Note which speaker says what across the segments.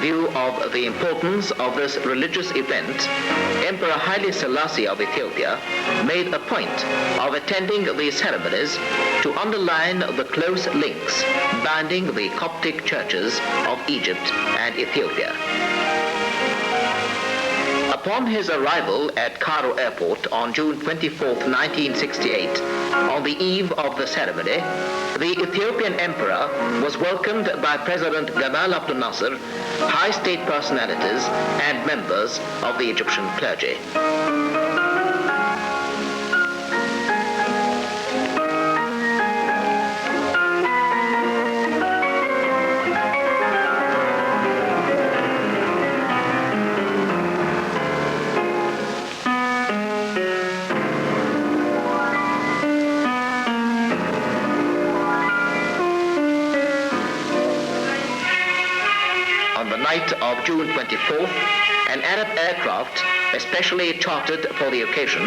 Speaker 1: view of the importance of this religious event, Emperor Haile Selassie of Ethiopia made a point of attending the ceremonies to underline the close links binding the Coptic churches of Egypt and Ethiopia. Upon his arrival at Cairo Airport on June 24, 1968, on the eve of the ceremony, the Ethiopian emperor was welcomed by President Gamal Abdel Nasser, high state personalities, and members of the Egyptian clergy. Of June 24th, an Arab aircraft, especially chartered for the occasion,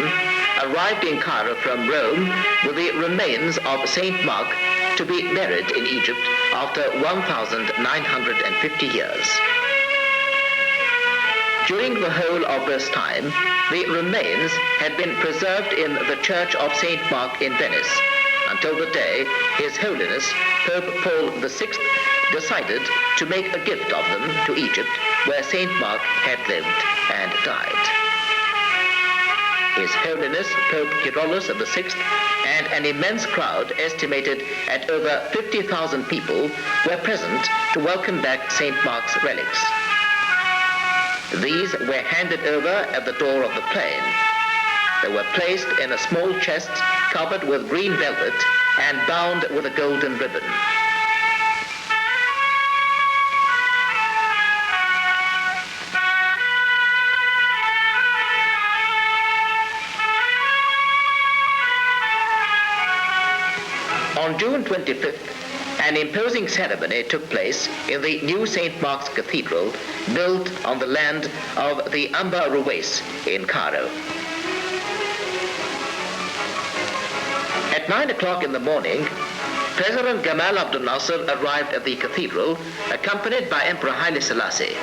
Speaker 1: arrived in Cairo from Rome with the remains of Saint Mark to be buried in Egypt after 1,950 years. During the whole of this time, the remains had been preserved in the Church of Saint Mark in Venice until the day His Holiness Pope Paul VI decided to make a gift of them to Egypt, where Saint Mark had lived and died. His Holiness Pope Keirolos VI and an immense crowd estimated at over 50,000 people were present to welcome back Saint Mark's relics. These were handed over at the door of the plane. They were placed in a small chest covered with green velvet and bound with a golden ribbon. On June 25th, an imposing ceremony took place in the new St. Mark's Cathedral, built on the land of the Amba Ruwais in Cairo. At 9 o'clock in the morning, President Gamal Abdel Nasser arrived at the cathedral, accompanied by Emperor Haile Selassie.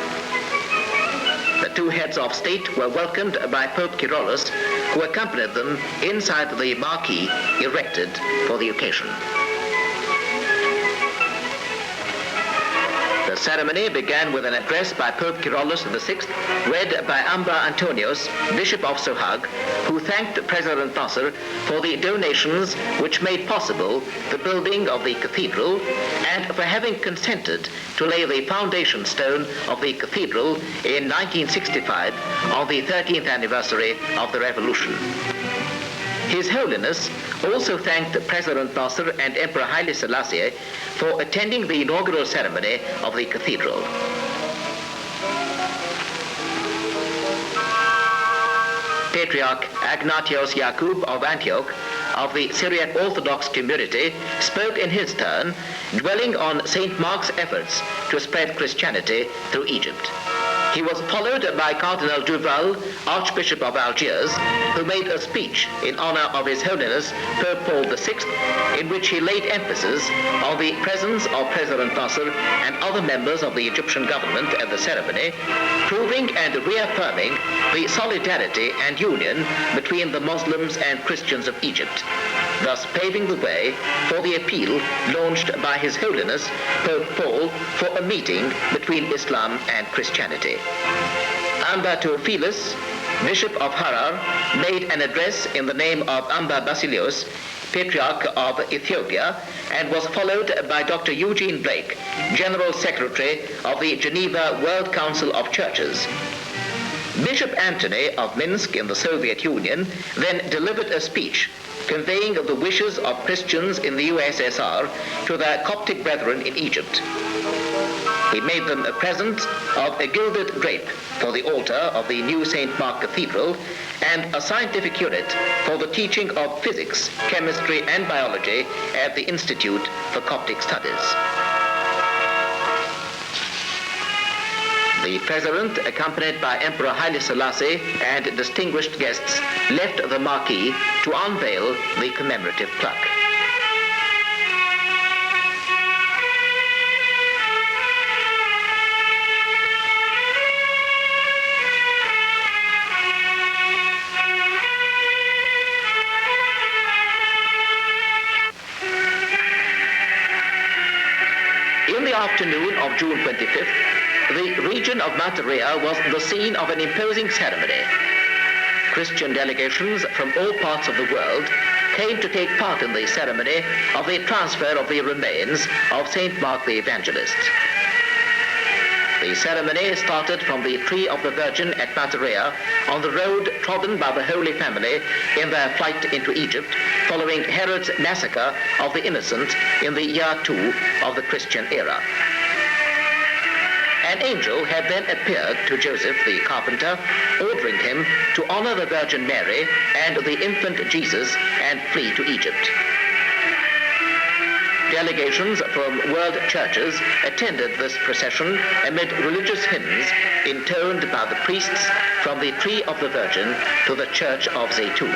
Speaker 1: The two heads of state were welcomed by Pope Keirolos, who accompanied them inside the marquee erected for the occasion. The ceremony began with an address by Pope Keirolos VI, read by Amba Antonios, Bishop of Sohag, who thanked President Nasser for the donations which made possible the building of the cathedral and for having consented to lay the foundation stone of the cathedral in 1965 on the 13th anniversary of the revolution. His Holiness also thanked President Nasser and Emperor Haile Selassie for attending the inaugural ceremony of the cathedral. Patriarch Ignatios Yakub of Antioch, of the Syriac Orthodox community, spoke in his turn, dwelling on St. Mark's efforts to spread Christianity through Egypt. He was followed by Cardinal Duval, Archbishop of Algiers, who made a speech in honor of His Holiness Pope Paul VI, in which he laid emphasis on the presence of President Nasser and other members of the Egyptian government at the ceremony, proving and reaffirming the solidarity and union between the Muslims and Christians of Egypt, thus paving the way for the appeal launched by His Holiness Pope Paul for a meeting between Islam and Christianity. Amba Theophilus, Bishop of Harar, made an address in the name of Amba Basilios, Patriarch of Ethiopia, and was followed by Dr. Eugene Blake, General Secretary of the Geneva World Council of Churches. Bishop Anthony of Minsk in the Soviet Union then delivered a speech conveying the wishes of Christians in the USSR to their Coptic brethren in Egypt. He made them a present of a gilded drape for the altar of the new St. Mark Cathedral and a scientific unit for the teaching of physics, chemistry, and biology at the Institute for Coptic Studies. The President, accompanied by Emperor Haile Selassie and distinguished guests, left the marquee to unveil the commemorative plaque. of June 25th, the region of Monterrey was the scene of an imposing ceremony. Christian delegations from all parts of the world came to take part in the ceremony of the transfer of the remains of St. Mark the Evangelist. The ceremony started from the Tree of the Virgin at Monterrey on the road trodden by the Holy Family in their flight into Egypt following Herod's massacre of the innocent in the year 2 of the Christian era. An angel had then appeared to Joseph the carpenter, ordering him to honor the Virgin Mary and the infant Jesus and flee to Egypt. Delegations from world churches attended this procession amid religious hymns intoned by the priests from the Tree of the Virgin to the Church of Zaytun.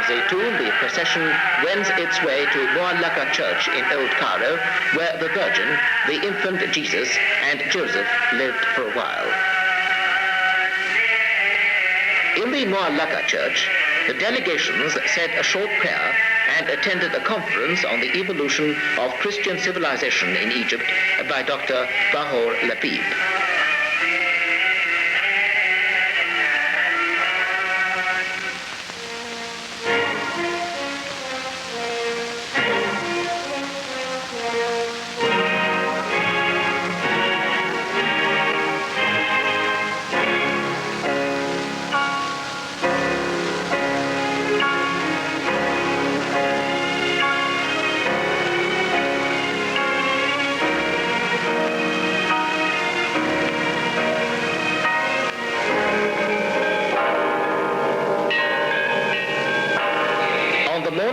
Speaker 1: Zaytun, the procession wends its way to Muallaka Church in Old Cairo, where the Virgin, the infant Jesus, and Joseph lived for a while. In the Muallaka Church, the delegations said a short prayer and attended a conference on the evolution of Christian civilization in Egypt by Dr. Bahor Labib.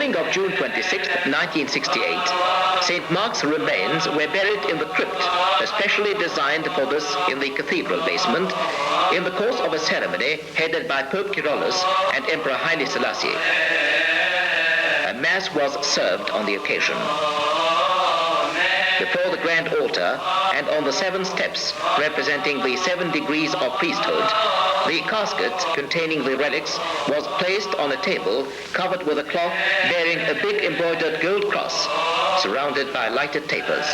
Speaker 1: Of June 26, 1968, St. Mark's remains were buried in the crypt, especially designed for this in the cathedral basement, in the course of a ceremony headed by Pope Keyrolos and Emperor Haile Selassie. A mass was served on the occasion. Before the grand altar and on the 7 steps representing the 7 degrees of priesthood, the casket containing the relics was placed on a table covered with a cloth bearing a big embroidered gold cross, surrounded by lighted tapers.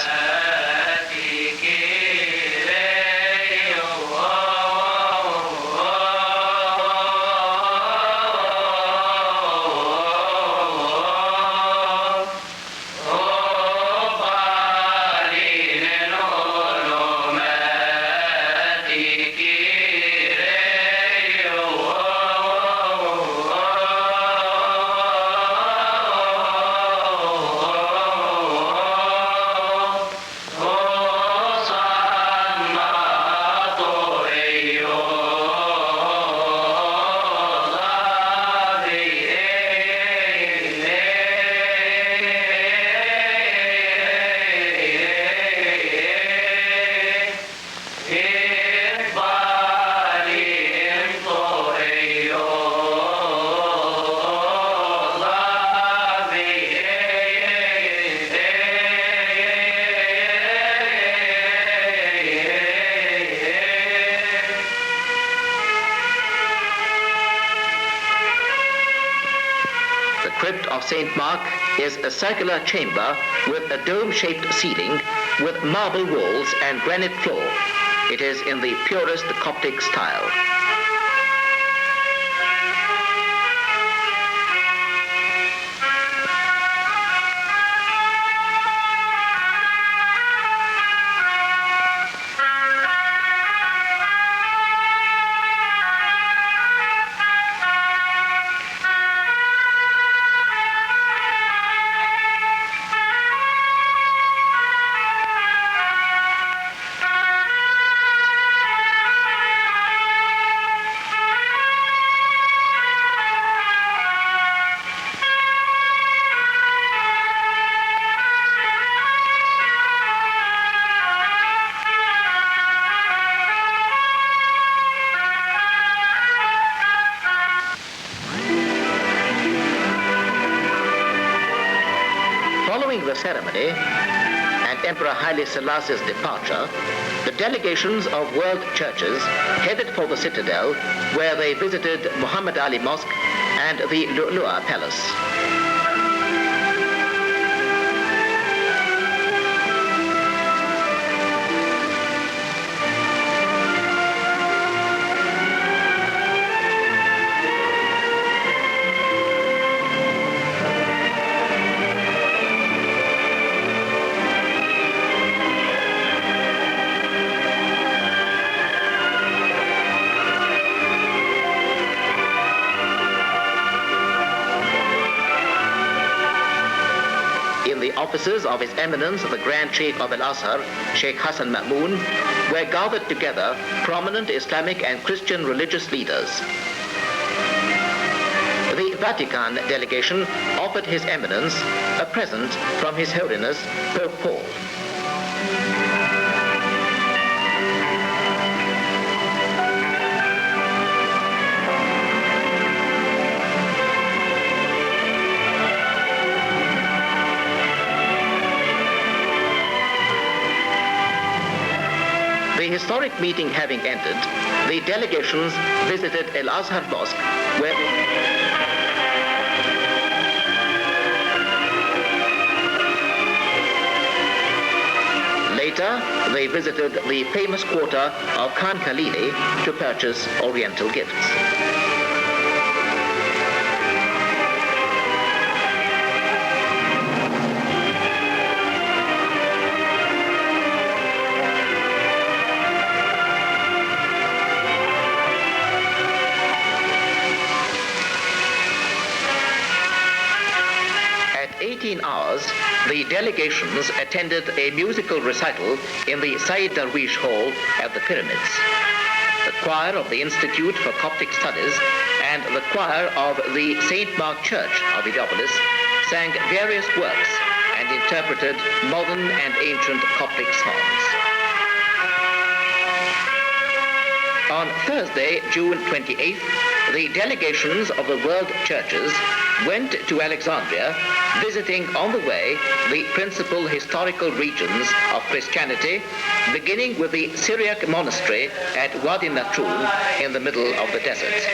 Speaker 1: St. Mark is a circular chamber with a dome-shaped ceiling with marble walls and granite floor. It is in the purest Coptic style. Emperor Haile Selassie's departure, the delegations of world churches headed for the citadel, where they visited Muhammad Ali Mosque and the Lu'lu'a Palace. Officers of His Eminence the Grand Sheikh of Al-Azhar, Sheikh Hassan Ma'mun, were gathered together prominent Islamic and Christian religious leaders. The Vatican delegation offered His Eminence a present from His Holiness Pope Paul. The historic meeting having ended, the delegations visited Al-Azhar Mosque, where later they visited the famous quarter of Khan Khalili to purchase Oriental gifts. Hours, the delegations attended a musical recital in the Sayyid Darwish Hall at the Pyramids. The choir of the Institute for Coptic Studies and the choir of the St. Mark Church of Boules sang various works and interpreted modern and ancient Coptic songs. On Thursday, June 28th, the delegations of the world churches went to Alexandria, visiting on the way the principal historical regions of Christianity, beginning with the Syriac monastery at Wadi Natrun in the middle of the desert.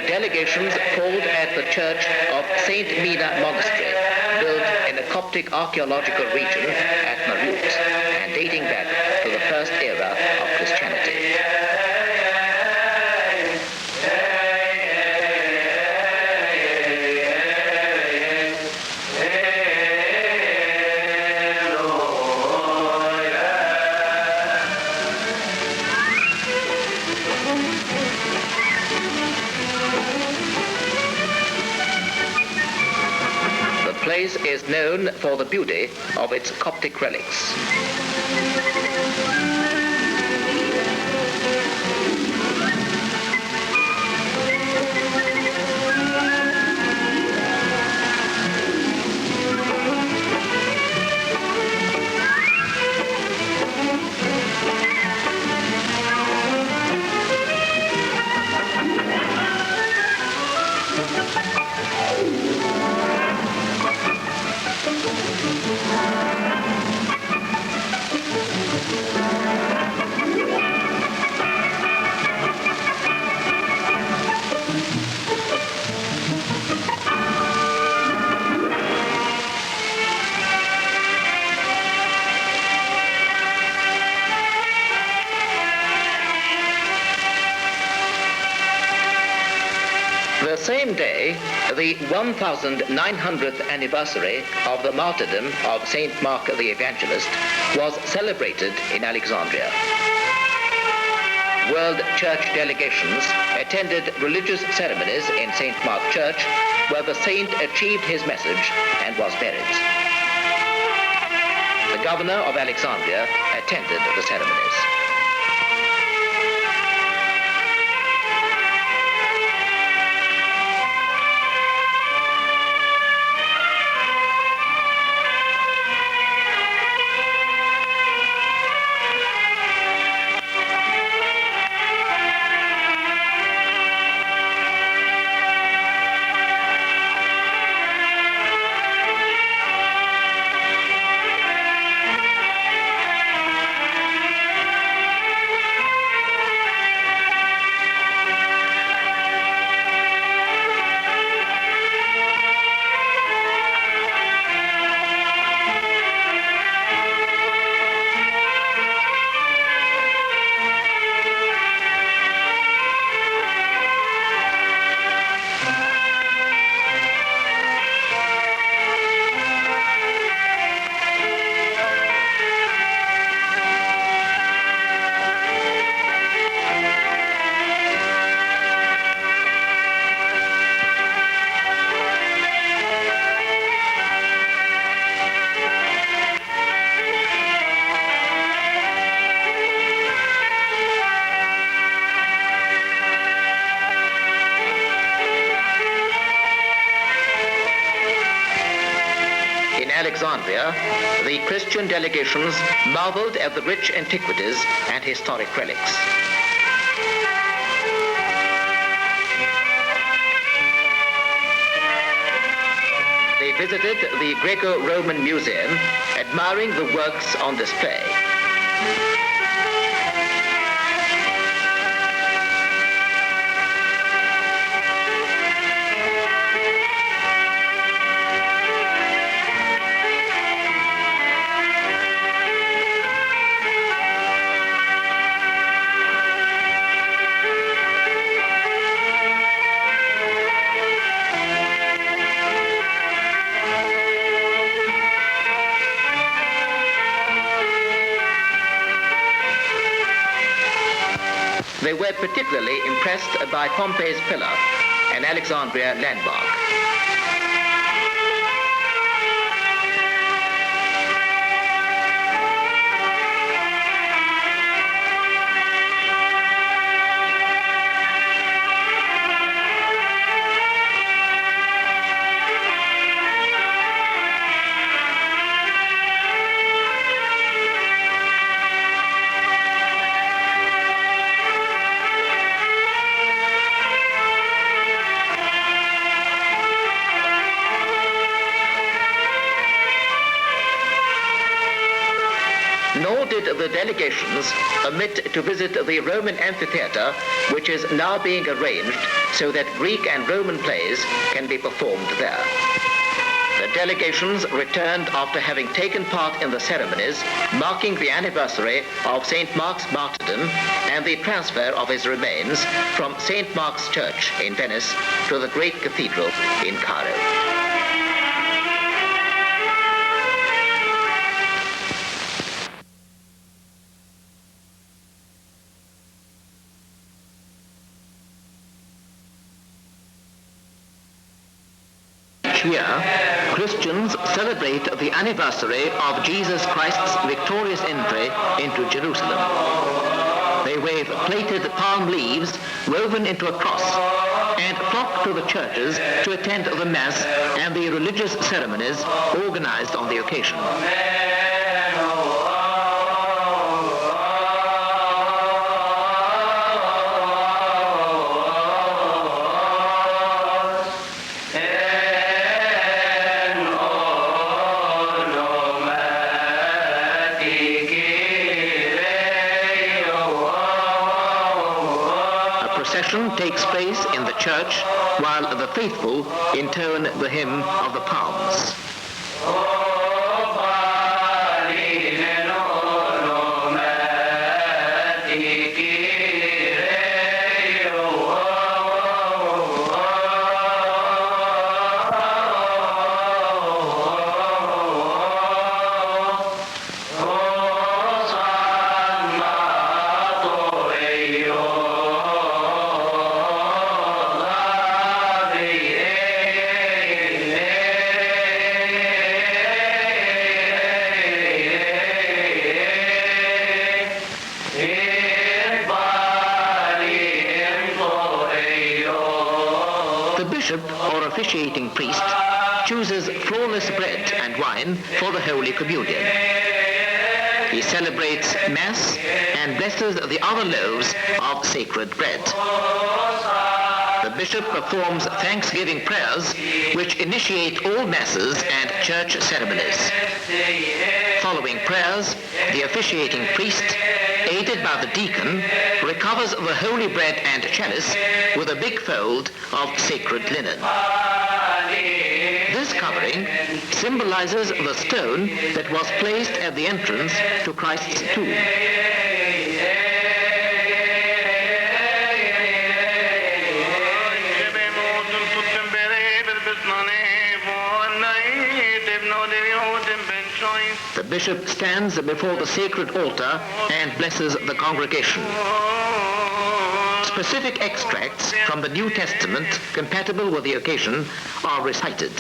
Speaker 1: Delegations called at the church of St. Mina Monastery, built in a Coptic archaeological region at Marmraqs and dating back to the first era of Christianity. The place is known for the beauty of its Coptic relics. same day, the 1900th anniversary of the martyrdom of St. Mark the Evangelist was celebrated in Alexandria. World Church delegations attended religious ceremonies in St. Mark Church, where the saint achieved his message and was buried. The governor of Alexandria attended the ceremonies. Alexandria, the Christian delegations marveled at the rich antiquities and historic relics. They visited the Greco-Roman Museum, admiring the works on display. They were particularly impressed by Pompey's Pillar, an Alexandria landmark. Nor did the delegations omit to visit the Roman amphitheater, which is now being arranged so that Greek and Roman plays can be performed there. The delegations returned after having taken part in the ceremonies marking the anniversary of St. Mark's martyrdom and the transfer of his remains from St. Mark's Church in Venice to the great cathedral in Cairo. Year, Christians celebrate the anniversary of Jesus Christ's victorious entry into Jerusalem. They wave plated palm leaves woven into a cross and flock to the churches to attend the Mass and the religious ceremonies organized on the occasion. Takes place in the church while the faithful intone the hymn of the palms. The bishop or officiating priest chooses flawless bread and wine for the Holy Communion. He celebrates Mass and blesses the other loaves of sacred bread. The bishop performs thanksgiving prayers which initiate all Masses and church ceremonies. Following prayers, the officiating priest, aided by the deacon, recovers the holy bread and chalice with a big fold of sacred linen. This covering symbolizes the stone that was placed at the entrance to Christ's tomb. The bishop stands before the sacred altar and blesses the congregation. Specific extracts from the New Testament compatible with the occasion are recited.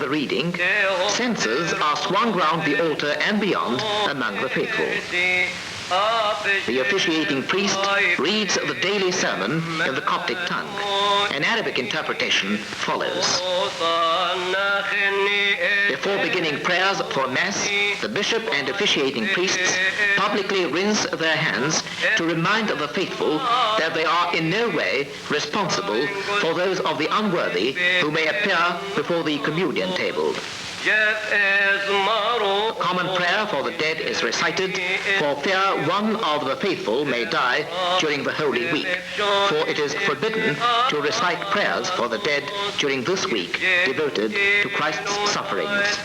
Speaker 1: Reading, censers are swung round the altar and beyond among the faithful. The officiating priest reads the daily sermon in the Coptic tongue. An Arabic interpretation follows. Before beginning prayers for Mass, the bishop and officiating priests publicly rinse their hands to remind the faithful that they are in no way responsible for those of the unworthy who may appear before the communion table. A common prayer for the dead is recited for fear one of the faithful may die during the Holy Week, for it is forbidden to recite prayers for the dead during this week devoted to Christ's sufferings.